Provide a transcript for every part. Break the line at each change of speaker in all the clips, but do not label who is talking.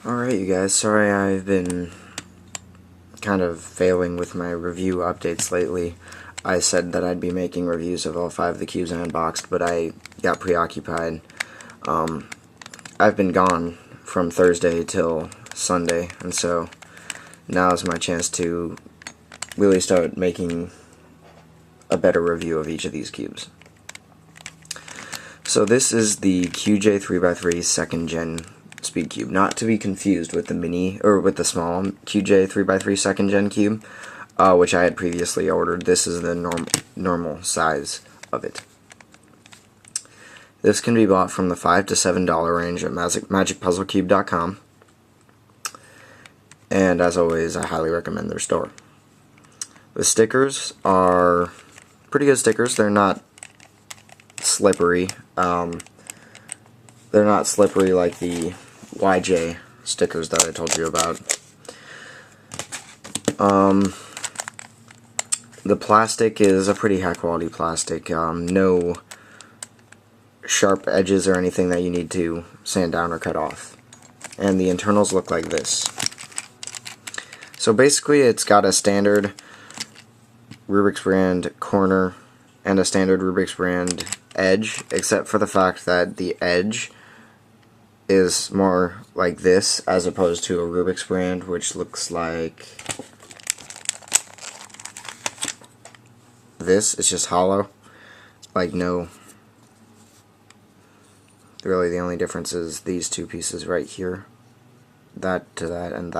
Alright you guys, sorry I've been kind of failing with my review updates lately. I said that I'd be making reviews of all 5 of the cubes I unboxed, but I got preoccupied. I've been gone from Thursday till Sunday, and so now is my chance to really start making a better review of each of these cubes. So this is the QJ 3x3 2nd Gen Speed Cube, not to be confused with the mini, or with the small QJ 3x3 2nd Gen Cube, which I had previously ordered. This is the normal size of it. This can be bought from the $5 to $7 range at magicpuzzlecube.com, and as always, I highly recommend their store. The stickers are pretty good stickers. They're not slippery. They're not slippery like the YJ stickers that I told you about. The plastic is a pretty high quality plastic. No sharp edges or anything that you need to sand down or cut off. And the internals look like this. So basically it's got a standard Rubik's brand corner and a standard Rubik's brand edge, except for the fact that the edge is more like this as opposed to a Rubik's brand, which looks like this. It's just hollow, like no, really the only difference is these two pieces right here, that to that, and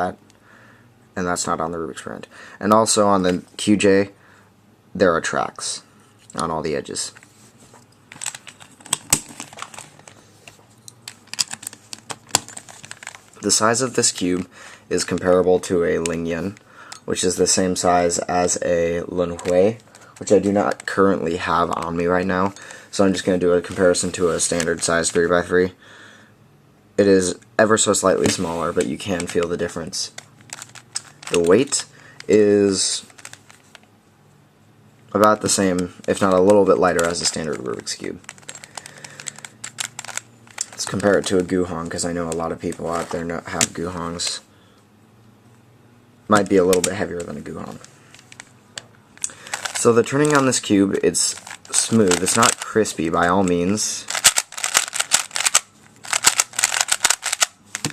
that's not on the Rubik's brand. And also on the QJ there are tracks on all the edges. The size of this cube is comparable to a Lingyan, which is the same size as a Lunhui, which I do not currently have on me right now, so I'm just going to do a comparison to a standard size 3x3. It is ever so slightly smaller, but you can feel the difference. The weight is about the same, if not a little bit lighter, as a standard Rubik's Cube. Let's compare it to a Guhong, because I know a lot of people out there have Guhongs. Might be a little bit heavier than a Guhong. So the turning on this cube, it's smooth. It's not crispy by all means.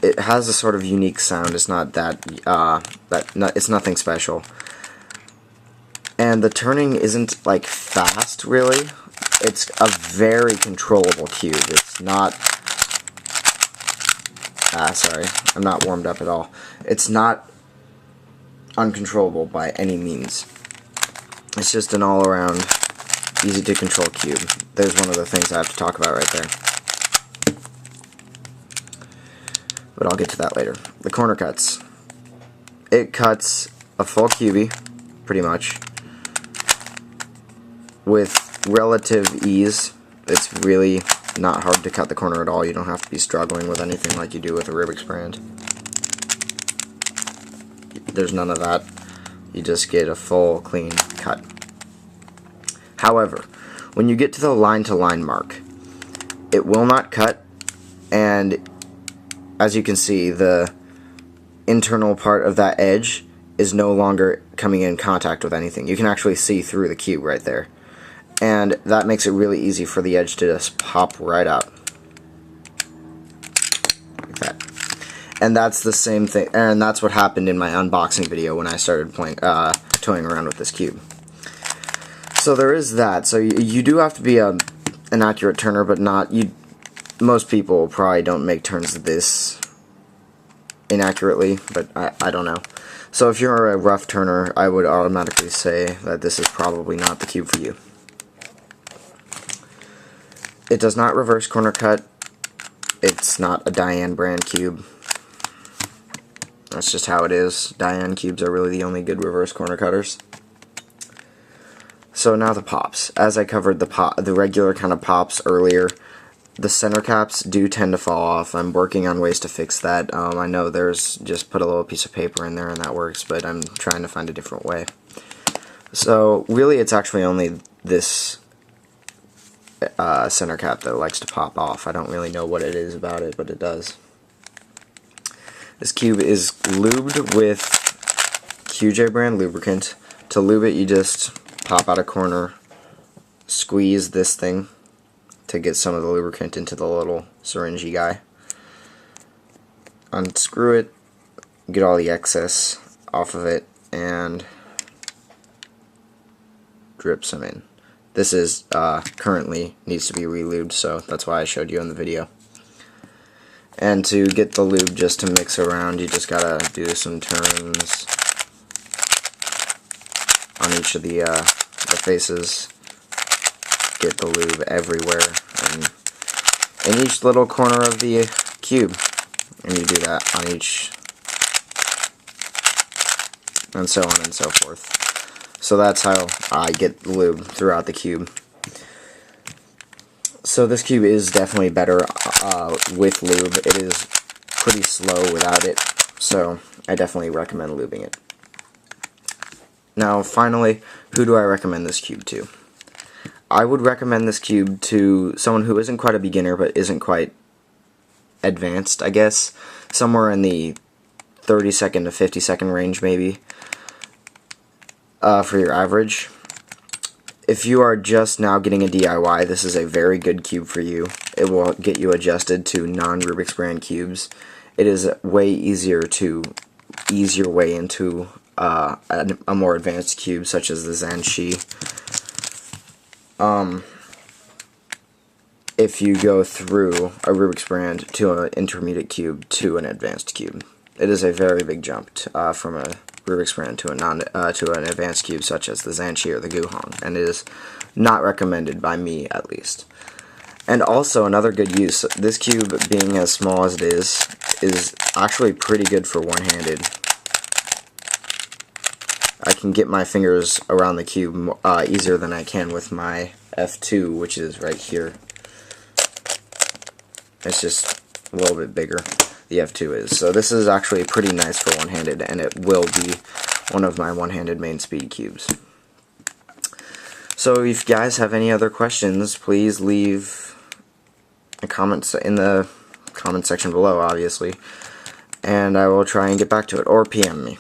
It has a sort of unique sound. It's not it's nothing special. And the turning isn't like fast, really. It's a very controllable cube. It's not... sorry, I'm not warmed up at all. It's not uncontrollable by any means. It's just an all-around, easy-to-control cube. There's one of the things I have to talk about right there. But I'll get to that later. The corner cuts. It cuts a full cubie, pretty much, with relative ease. It's really not hard to cut the corner at all. You don't have to be struggling with anything like you do with a Rubik's brand. There's none of that. You just get a full, clean cut. However, when you get to the line-to-line mark, it will not cut, and as you can see, the internal part of that edge is no longer coming in contact with anything. You can actually see through the cube right there. And that makes it really easy for the edge to just pop right out. Like that. And that's the same thing, and that's what happened in my unboxing video when I started toying around with this cube. So there is that. So you do have to be an accurate turner, but not... Most people probably don't make turns this inaccurately, but I don't know. So if you're a rough turner, I would automatically say that this is probably not the cube for you. It does not reverse corner cut. It's not a Diane brand cube. That's just how it is. Diane cubes are really the only good reverse corner cutters. So now the pops. As I covered the regular kind of pops earlier, the center caps do tend to fall off. I'm working on ways to fix that. I know there's just put a little piece of paper in there and that works, but I'm trying to find a different way. So really it's actually only this center cap that likes to pop off. I don't really know what it is about it, but it does. This cube is lubed with QJ brand lubricant. To lube it, you just pop out a corner, squeeze this thing to get some of the lubricant into the little syringy guy. Unscrew it, get all the excess off of it, and drip some in. This is currently needs to be re-lubed, so that's why I showed you in the video. And to get the lube just to mix around, you just gotta do some turns on each of the faces. Get the lube everywhere and in each little corner of the cube, and you do that on each, and so on and so forth. So that's how I get lube throughout the cube. So this cube is definitely better with lube. It is pretty slow without it, so I definitely recommend lubing it. Now finally, who do I recommend this cube to? I would recommend this cube to someone who isn't quite a beginner but isn't quite advanced, I guess. Somewhere in the 30-second to 50-second range maybe. For your average. If you are just now getting a DIY, this is a very good cube for you. It will get you adjusted to non-Rubik's brand cubes. It is way easier to ease your way into a more advanced cube such as the Zanshi. If you go through a Rubik's brand to an intermediate cube to an advanced cube. It is a very big jump from a Rubik's brand to an advanced cube such as the Zanshi or the Guhong, and it is not recommended by me at least. And also another good use, this cube being as small as it is actually pretty good for one-handed. I can get my fingers around the cube easier than I can with my F2, which is right here. It's just a little bit bigger. The F2 is. So this is actually pretty nice for one-handed, and it will be one of my one-handed main speed cubes. So if you guys have any other questions, please leave a comment in the comment section below, obviously, and I will try and get back to it, or PM me.